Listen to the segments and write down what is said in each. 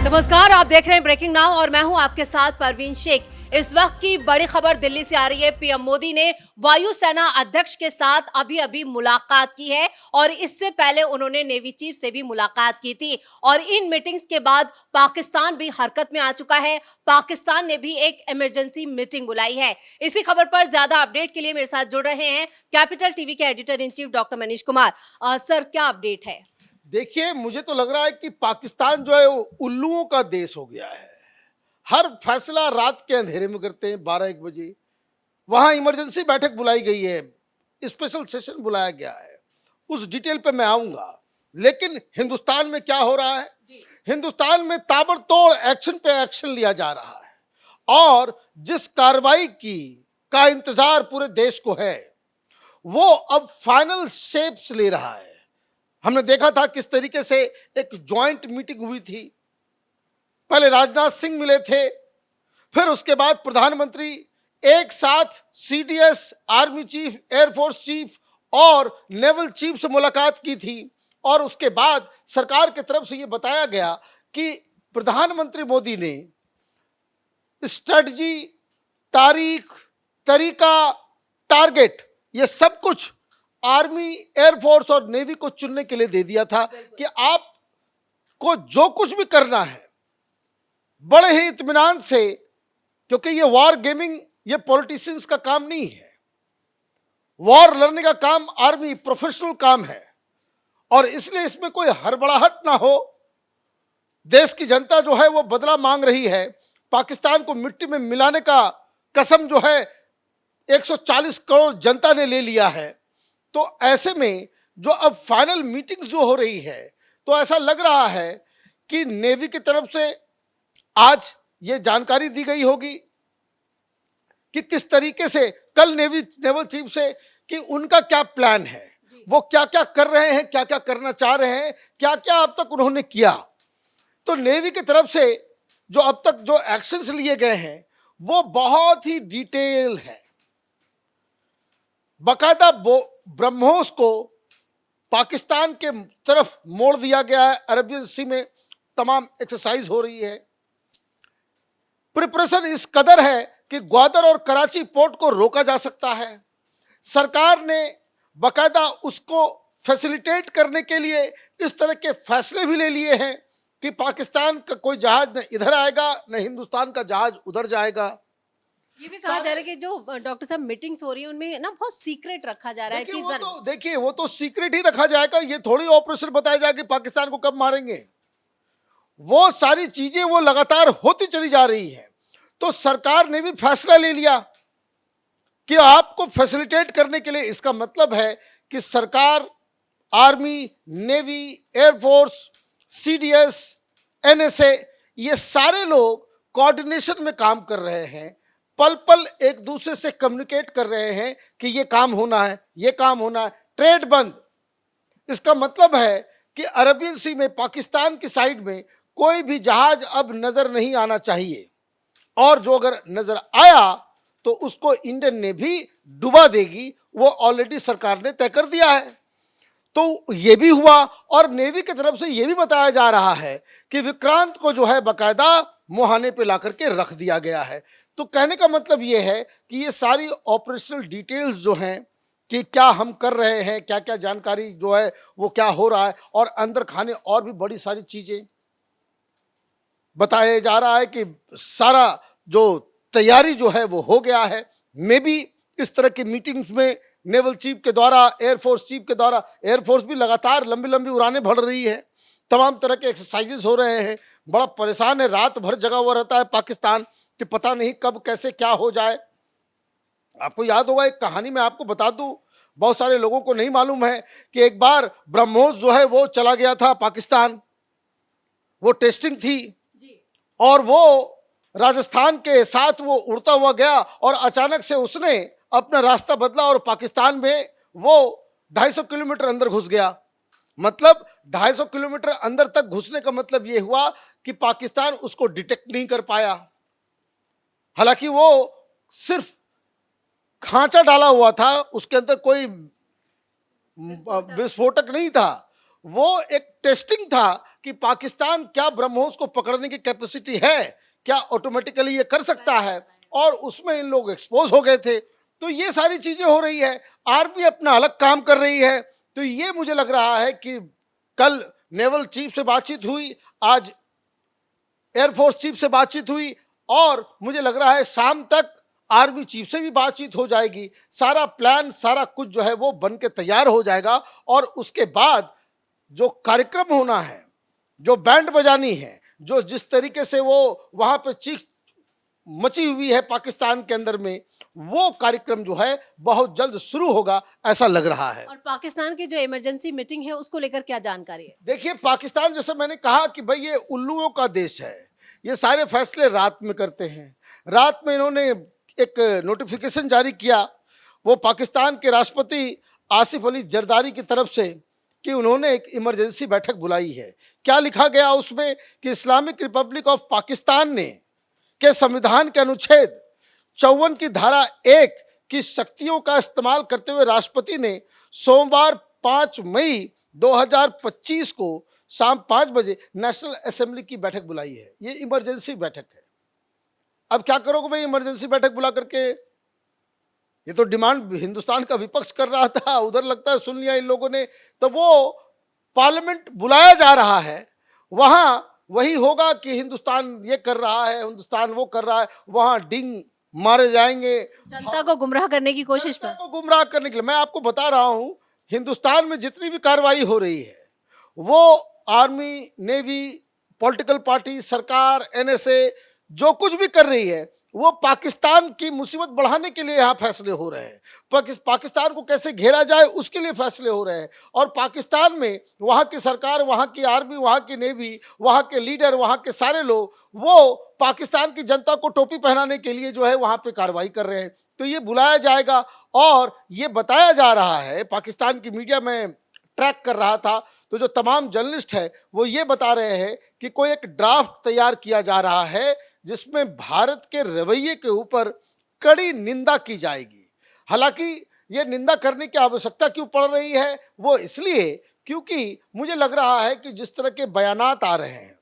नमस्कार, आप देख रहे हैं ब्रेकिंग नाउ और मैं हूं आपके साथ परवीन शेख। इस वक्त की बड़ी खबर दिल्ली से आ रही है। पीएम मोदी ने वायुसेना अध्यक्ष के साथ अभी अभी मुलाकात की है और इससे पहले उन्होंने नेवी चीफ से भी मुलाकात की थी और इन मीटिंग्स के बाद पाकिस्तान भी हरकत में आ चुका है। पाकिस्तान ने भी एक इमरजेंसी मीटिंग बुलाई है। इसी खबर पर ज्यादा अपडेट के लिए मेरे साथ जुड़ रहे हैं कैपिटल टीवी के editor in chief doctor Manish Kumar. Sir, क्या अपडेट है? देखिए, मुझे तो लग रहा है कि पाकिस्तान जो है वो उल्लुओं का देश हो गया है। हर फैसला रात के अंधेरे में करते हैं, 12-1 बजे। वहां इमरजेंसी बैठक बुलाई गई है, स्पेशल सेशन बुलाया गया है, उस डिटेल पे मैं आऊंगा। लेकिन हिंदुस्तान में क्या हो रहा है? हिंदुस्तान में ताबड़तोड़ एक्शन पे एक्शन लिया जा रहा है और जिस कार्रवाई का इंतजार पूरे देश को है वो अब फाइनल शेप्स ले रहा है। हमने देखा था किस तरीके से एक जॉइंट मीटिंग हुई थी। पहले राजनाथ सिंह मिले थे, फिर उसके बाद प्रधानमंत्री एक साथ CDS, army chief, air force chief और नेवल चीफ से मुलाकात की थी और उसके बाद सरकार की तरफ से यह बताया गया कि प्रधानमंत्री मोदी ने स्ट्रेटजी, तारीख, तरीका, टारगेट, ये सब कुछ आर्मी, एयरफोर्स और नेवी को चुनने के लिए दे दिया था कि आपको जो कुछ भी करना है बड़े ही इत्मीनान से, क्योंकि ये वॉर गेमिंग ये पॉलिटिशियंस का काम नहीं है। वॉर लड़ने का काम आर्मी प्रोफेशनल काम है और इसलिए इसमें कोई हड़बड़ाहट ना हो। देश की जनता जो है वो बदला मांग रही है। पाकिस्तान को मिट्टी में मिलाने का कसम जो है 140 करोड़ जनता ने ले लिया है। तो ऐसे में जो अब फाइनल मीटिंग्स जो हो रही है, तो ऐसा लग रहा है कि नेवी की तरफ से आज ये जानकारी दी गई होगी कि किस तरीके से कल नेवल चीफ से कि उनका क्या प्लान है, वो क्या क्या कर रहे हैं, क्या क्या करना चाह रहे हैं, क्या क्या अब तक उन्होंने किया। तो नेवी की तरफ से जो अब तक जो एक्शंस लिए गए हैं वो बहुत ही डिटेल है। बाकायदा ब्रह्मोस को पाकिस्तान के तरफ मोड़ दिया गया है। अरबियन सी में तमाम एक्सरसाइज हो रही है। प्रिपरेशन इस कदर है कि ग्वादर और कराची पोर्ट को रोका जा सकता है। सरकार ने बाकायदा उसको फैसिलिटेट करने के लिए इस तरह के फैसले भी ले लिए हैं कि पाकिस्तान का कोई जहाज न इधर आएगा न हिंदुस्तान का जहाज उधर जाएगा। ये भी कहा जा रहा है कि जो डॉक्टर साहब मीटिंग्स हो रही है उनमें ना बहुत सीक्रेट रखा जा रहा है कि देखिए वो तो सीक्रेट ही रखा जाएगा। ये थोड़ी ऑपरेशन बताया जाएगा कि पाकिस्तान को कब मारेंगे। वो सारी चीजें वो लगातार होती चली जा रही है। तो सरकार ने भी फैसला ले लिया कि आपको फैसिलिटेट करने के लिए, इसका मतलब है कि सरकार, army, navy, air force, CDS, NSA, ये सारे लोग कोऑर्डिनेशन में काम कर रहे हैं। पल पल एक दूसरे से कम्युनिकेट कर रहे हैं कि ये काम होना है, ये काम होना है। ट्रेड बंद, इसका मतलब है कि अरबियन सी में पाकिस्तान की साइड में कोई भी जहाज अब नजर नहीं आना चाहिए और जो अगर नजर आया तो उसको इंडियन नेवी डुबा देगी। वो ऑलरेडी सरकार ने तय कर दिया है। तो ये भी हुआ और नेवी की तरफ से ये भी बताया जा रहा है कि विक्रांत को जो है बाकायदा मुहाने पे ला करके रख दिया गया है। तो कहने का मतलब ये है कि ये सारी ऑपरेशनल डिटेल्स जो हैं कि क्या हम कर रहे हैं, क्या क्या जानकारी जो है वो क्या हो रहा है और अंदर खाने और भी बड़ी सारी चीजें बताया जा रहा है कि सारा जो तैयारी जो है वो हो गया है। मे बी इस तरह की मीटिंग्स में नेवल चीफ के द्वारा, एयरफोर्स चीफ के द्वारा, एयरफोर्स भी लगातार लंबी लंबी उड़ानें भर रही है, तमाम तरह के एक्सरसाइजेस हो रहे हैं। बड़ा परेशान है, रात भर जगा हुआ रहता है पाकिस्तान कि पता नहीं कब कैसे क्या हो जाए। आपको याद होगा, एक कहानी मैं आपको बता दूं, बहुत सारे लोगों को नहीं मालूम है कि एक बार ब्रह्मोस जो है वो चला गया था पाकिस्तान। वो टेस्टिंग थी और वो राजस्थान के साथ वो उड़ता हुआ गया और अचानक से उसने अपना रास्ता बदला और पाकिस्तान में वो 250 किलोमीटर अंदर घुस गया। मतलब 250 किलोमीटर अंदर तक घुसने का मतलब ये हुआ कि पाकिस्तान उसको डिटेक्ट नहीं कर पाया। हालांकि वो सिर्फ खांचा डाला हुआ था, उसके अंदर कोई विस्फोटक नहीं था। वो एक टेस्टिंग था कि पाकिस्तान क्या ब्रह्मोस को पकड़ने की कैपेसिटी है, क्या ऑटोमेटिकली ये कर सकता है, और उसमें इन लोग एक्सपोज हो गए थे। तो ये सारी चीजें हो रही है, आर्मी अपना अलग काम कर रही है। तो ये मुझे लग रहा है कि कल नेवल चीफ से बातचीत हुई, आज एयरफोर्स चीफ से बातचीत हुई, और मुझे लग रहा है शाम तक आर्मी चीफ से भी बातचीत हो जाएगी। सारा प्लान, सारा कुछ जो है वो बन के तैयार हो जाएगा, और उसके बाद जो कार्यक्रम होना है, जो बैंड बजानी है, जो जिस तरीके से वो वहां पे चीख मची हुई है पाकिस्तान के अंदर में, वो कार्यक्रम जो है बहुत जल्द शुरू होगा, ऐसा लग रहा है। और पाकिस्तान की जो इमरजेंसी मीटिंग है उसको लेकर क्या जानकारी है? देखिए, पाकिस्तान, जैसे मैंने कहा कि भाई ये उल्लुओं का देश है, ये सारे फैसले रात में करते हैं। रात में इन्होंने एक नोटिफिकेशन जारी किया, वो पाकिस्तान के राष्ट्रपति आसिफ अली जरदारी की तरफ से, कि उन्होंने एक इमरजेंसी बैठक बुलाई है। क्या लिखा गया उसमें कि इस्लामिक रिपब्लिक ऑफ पाकिस्तान ने के संविधान के अनुच्छेद 54 की धारा 1 की शक्तियों का इस्तेमाल करते हुए राष्ट्रपति ने सोमवार 5 मई 2025 को शाम 5 बजे नेशनल असेंबली की बैठक बुलाई है। ये इमरजेंसी बैठक है। अब क्या करोगे भाई इमरजेंसी बैठक बुला करके? ये तो डिमांड हिंदुस्तान का विपक्ष कर रहा था, उधर लगता है सुन लिया इन लोगों ने। तो वो पार्लियामेंट बुलाया जा रहा है, वहां वही होगा कि हिंदुस्तान ये कर रहा है, हिंदुस्तान वो कर रहा है, वहां डिंग मारे जाएंगे, जनता को गुमराह करने की कोशिश जनता पर। को गुमराह करने के लिए। मैं आपको बता रहा हूं, हिंदुस्तान में जितनी भी कार्रवाई हो रही है, वो आर्मी, नेवी, पॉलिटिकल पार्टी, सरकार, एनएसए जो कुछ भी कर रही है, वो पाकिस्तान की मुसीबत बढ़ाने के लिए यहाँ फैसले हो रहे हैं। पाकिस्तान को कैसे घेरा जाए उसके लिए फैसले हो रहे हैं। और पाकिस्तान में वहाँ की सरकार, वहाँ की आर्मी, वहाँ की नेवी, वहाँ के लीडर, वहाँ के सारे लोग, वो पाकिस्तान की जनता को टोपी पहनाने के लिए जो है वहाँ पे कार्रवाई कर रहे हैं। तो ये बुलाया जाएगा, और ये बताया जा रहा है, पाकिस्तान की मीडिया में ट्रैक कर रहा था, तो जो तमाम जर्नलिस्ट है वो ये बता रहे हैं कि कोई एक ड्राफ्ट तैयार किया जा रहा है जिसमें भारत के रवैये के ऊपर कड़ी निंदा की जाएगी। हालांकि ये निंदा करने की आवश्यकता क्यों पड़ रही है, वो इसलिए क्योंकि मुझे लग रहा है कि जिस तरह के बयानात आ रहे हैं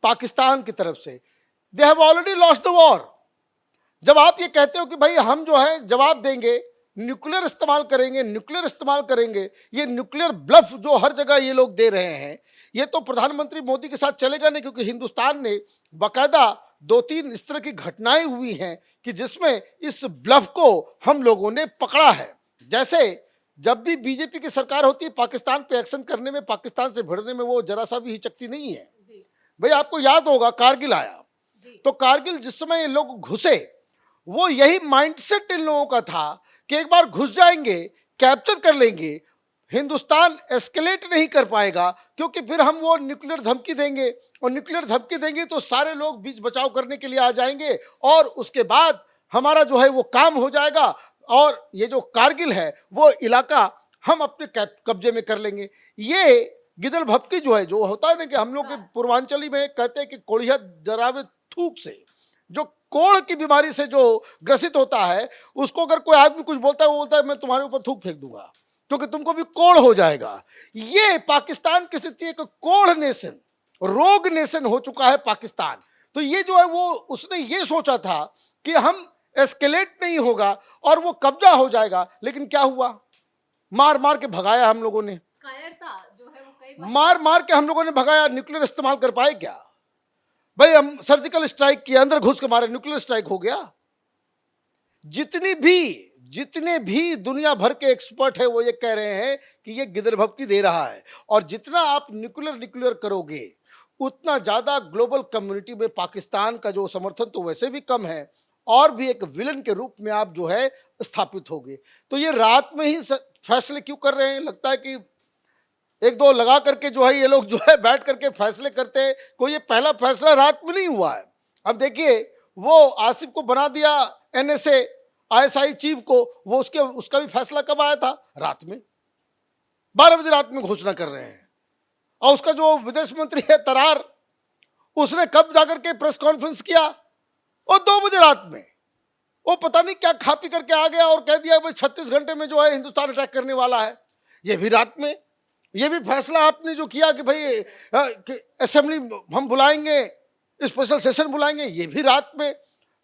पाकिस्तान की तरफ से, they have already lost the war. जब आप ये कहते हो कि भाई हम जो है जवाब देंगे, न्यूक्लियर इस्तेमाल करेंगे, न्यूक्लियर इस्तेमाल करेंगे, ये न्यूक्लियर ब्लफ जो हर जगह ये लोग दे रहे हैं, ये तो प्रधानमंत्री मोदी के साथ चलेगा नहीं। क्योंकि हिंदुस्तान ने बाकायदा 2-3 इस तरह की घटनाएं हुई हैं कि जिसमें इस ब्लफ को हम लोगों ने पकड़ा है। जैसे जब भी बीजेपी की सरकार होती है, पाकिस्तान पे एक्शन करने में, पाकिस्तान से भिड़ने में वो जरा सा भी हिचकती नहीं है। भाई आपको याद होगा कारगिल आया, तो कारगिल जिस समय ये लोग घुसे, वो यही माइंडसेट इन लोगों का था कि एक बार घुस जाएंगे, कैप्चर कर लेंगे, हिंदुस्तान एस्केलेट नहीं कर पाएगा, क्योंकि फिर हम वो न्यूक्लियर धमकी देंगे, और न्यूक्लियर धमकी देंगे तो सारे लोग बीच बचाव करने के लिए आ जाएंगे, और उसके बाद हमारा जो है वो काम हो जाएगा, और ये जो कारगिल है वो इलाका हम अपने कब्जे में कर लेंगे। ये गिदड़ भपकी जो है, जो होता है ना कि हम लोग के पूर्वांचली में कहते हैं कि कोढ़िया डरावे थूक से, जो कोढ़ की बीमारी से जो ग्रसित होता है, उसको अगर कोई आदमी कुछ बोलता है, वो बोलता है मैं तुम्हारे ऊपर थूक फेंक दूंगा क्योंकि तुमको भी कोढ़ हो जाएगा। ये पाकिस्तान की स्थिति एक कोढ़ नेशन, रोग नेशन हो चुका है पाकिस्तान। तो ये जो है वो उसने ये सोचा था कि हम एस्केलेट नहीं होगा और वो कब्जा हो जाएगा, लेकिन क्या हुआ, मार मार के भगाया हम लोगों ने, कायरता जो है वो कई बार मार मार के हम लोगों ने भगाया। न्यूक्लियर इस्तेमाल कर पाए क्या भाई? हम सर्जिकल स्ट्राइक किए, अंदर घुस के मारे, न्यूक्लियर स्ट्राइक हो गया। जितने भी दुनिया भर के एक्सपर्ट है वो ये कह रहे हैं कि ये गिदड़ भपकी दे रहा है, और जितना आप न्यूक्लियर करोगे उतना ज्यादा ग्लोबल कम्युनिटी में पाकिस्तान का जो समर्थन तो वैसे भी कम है, और भी एक विलन के रूप में आप जो है स्थापित होगे। तो ये रात में ही फैसले क्यों कर रहे हैं? लगता है कि एक दो लगा करके जो है ये लोग जो है बैठ करके फैसले करते हैं। कोई ये पहला फैसला रात में नहीं हुआ है। अब देखिए, वो आसिफ को बना दिया एनएसए आईएसआई चीफ को, वो उसका भी फैसला कब आया था? रात में, 12 बजे रात में घोषणा कर रहे हैं। और उसका जो विदेश मंत्री है तरार, उसने कब जाकर के प्रेस कॉन्फ्रेंस किया? और 2 बजे रात में। वो पता नहीं क्या खा पी करके आ गया और कह दिया भाई 36 घंटे में जो है हिंदुस्तान अटैक करने वाला है। ये भी रात में। ये भी फैसला आपने जो किया कि भाई कि असेंबली हम बुलाएंगे, स्पेशल सेशन बुलाएंगे, ये भी रात में।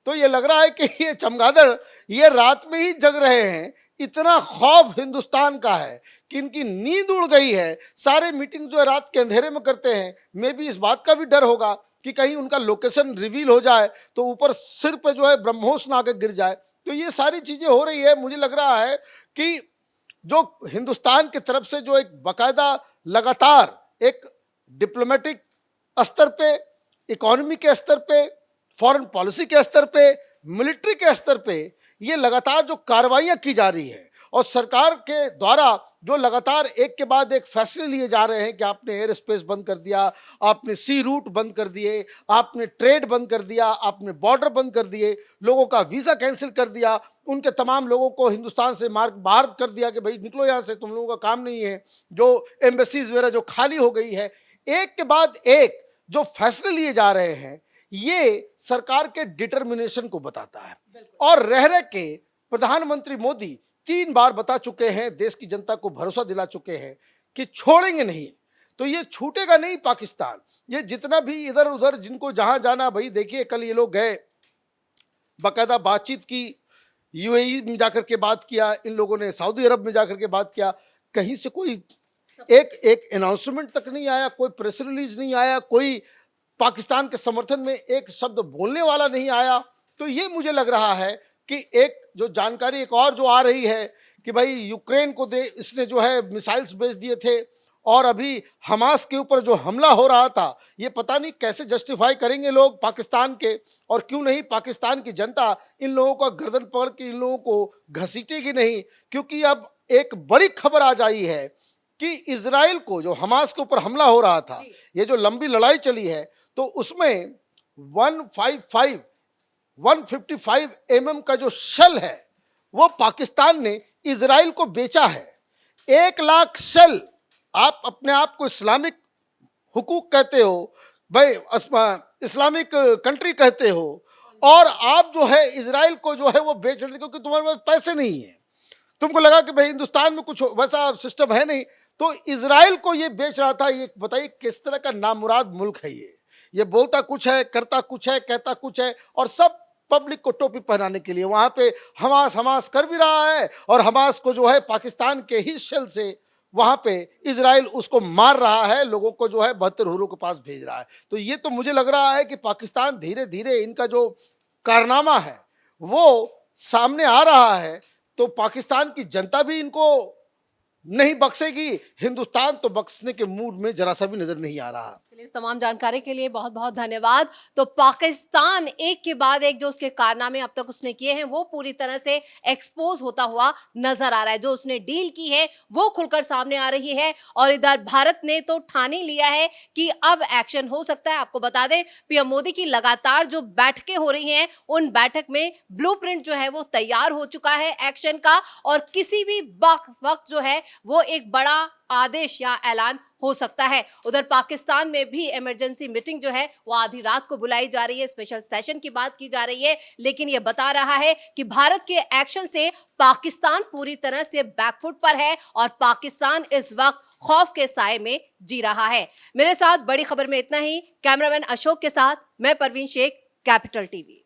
तो ये लग रहा है कि ये चमगादड़ ये रात में ही जग रहे हैं। इतना खौफ हिंदुस्तान का है कि इनकी नींद उड़ गई है। सारे मीटिंग जो है रात के अंधेरे में करते हैं। मे भी इस बात का भी डर होगा कि कहीं उनका लोकेशन रिवील हो जाए तो ऊपर सिर पे जो है ब्रह्मोस ना आके गिर जाए। तो ये सारी चीजें हो रही है। मुझे लग रहा है कि जो हिंदुस्तान की तरफ से जो एक बाकायदा लगातार एक डिप्लोमेटिक स्तर पे, इकोनॉमी के स्तर पे, फॉरेन पॉलिसी के स्तर पे, मिलिट्री के स्तर पे ये लगातार जो कार्रवाइयां की जा रही है और सरकार के द्वारा जो लगातार एक के बाद एक फैसले लिए जा रहे हैं कि आपने एयर स्पेस बंद कर दिया, आपने सी रूट बंद कर दिए, आपने ट्रेड बंद कर दिया, आपने बॉर्डर बंद कर दिए, लोगों का वीज़ा कैंसिल कर दिया, उनके तमाम लोगों को हिंदुस्तान से मार्ग बाहर कर दिया कि भाई निकलो यहाँ से, तुम लोगों का काम नहीं है। जो एम्बेसीज वगैरह जो खाली हो गई है, एक के बाद एक जो फैसले लिए जा रहे हैं, ये सरकार के डिटर्मिनेशन को बताता है। और रह रह के प्रधानमंत्री मोदी 3 बार बता चुके हैं, देश की जनता को भरोसा दिला चुके हैं कि छोड़ेंगे नहीं। तो ये छूटेगा नहीं पाकिस्तान। ये जितना भी इधर उधर जिनको जहां जाना, भाई देखिए कल ये लोग गए, बाकायदा बातचीत की, यूएई में जाकर के बात किया, इन लोगों ने सऊदी अरब में जाकर के बात किया, कहीं से कोई एक अनाउंसमेंट तक नहीं आया, कोई प्रेस रिलीज नहीं आया, कोई पाकिस्तान के समर्थन में एक शब्द बोलने वाला नहीं आया। तो ये मुझे लग रहा है कि एक जो जानकारी एक और जो आ रही है कि भाई यूक्रेन को इसने जो है मिसाइल्स भेज दिए थे और अभी हमास के ऊपर जो हमला हो रहा था, ये पता नहीं कैसे जस्टिफाई करेंगे लोग पाकिस्तान के, और क्यों नहीं पाकिस्तान की जनता इन लोगों का गर्दन पकड़ के इन लोगों को घसीटेगी नहीं। क्योंकि अब एक बड़ी खबर आ जाई है कि इजराइल को जो हमास के ऊपर हमला हो रहा था, ये जो लंबी लड़ाई चली है, तो उसमें 155 mm का जो शेल है वो पाकिस्तान ने इजराइल को बेचा है। 1 लाख शेल। आप अपने आप को इस्लामिक हुकूक कहते हो, भाई इस्लामिक कंट्री कहते हो, और आप जो है इजराइल को जो है वो बेच रहे थे क्योंकि तुम्हारे पास पैसे नहीं है। तुमको लगा कि भाई हिंदुस्तान में कुछ वैसा सिस्टम है नहीं, तो इजराइल को ये बेच रहा था। ये बताइए किस तरह का नामुराद मुल्क है ये बोलता कुछ है, करता कुछ है, कहता कुछ है, और सब पब्लिक को टोपी पहनाने के लिए वहां पे हमास हमास कर भी रहा है, और हमास को जो है पाकिस्तान के ही शेल से वहां पे इजराइल उसको मार रहा है, लोगों को जो है 72 हुरों के पास भेज रहा है। तो ये तो मुझे लग रहा है कि पाकिस्तान धीरे धीरे इनका जो कारनामा है वो सामने आ रहा है। तो पाकिस्तान की जनता भी इनको नहीं बख्शेगी, हिंदुस्तान तो बख्शने के मूड में जरा सा भी नजर नहीं आ रहा। चलिए, इस तमाम जानकारी के लिए बहुत बहुत धन्यवाद। तो पाकिस्तान एक के बाद एक जो उसके कारनामे अब तक उसने किए हैं वो पूरी तरह से एक्सपोज होता हुआ नजर आ रहा है। जो उसने डील की है वो खुलकर सामने आ रही है, और इधर भारत ने तो ठान ही लिया है कि अब एक्शन हो सकता है। आपको बता दें, पीएम मोदी की लगातार जो बैठकें हो रही हैं, उन बैठक में ब्लूप्रिंट जो है वो तैयार हो चुका है एक्शन का, और किसी भी वक्त जो है वो एक बड़ा आदेश या ऐलान हो सकता है। उधर पाकिस्तान में भी इमरजेंसी मीटिंग जो है वो आधी रात को बुलाई जा रही है, स्पेशल सेशन की बात की जा रही है, लेकिन ये बता रहा है कि भारत के एक्शन से पाकिस्तान पूरी तरह से बैकफुट पर है और पाकिस्तान इस वक्त खौफ के साए में जी रहा है। मेरे साथ बड़ी खबर में इतना ही। कैमरामैन अशोक के साथ मैं परवीन शेख, कैपिटल टीवी।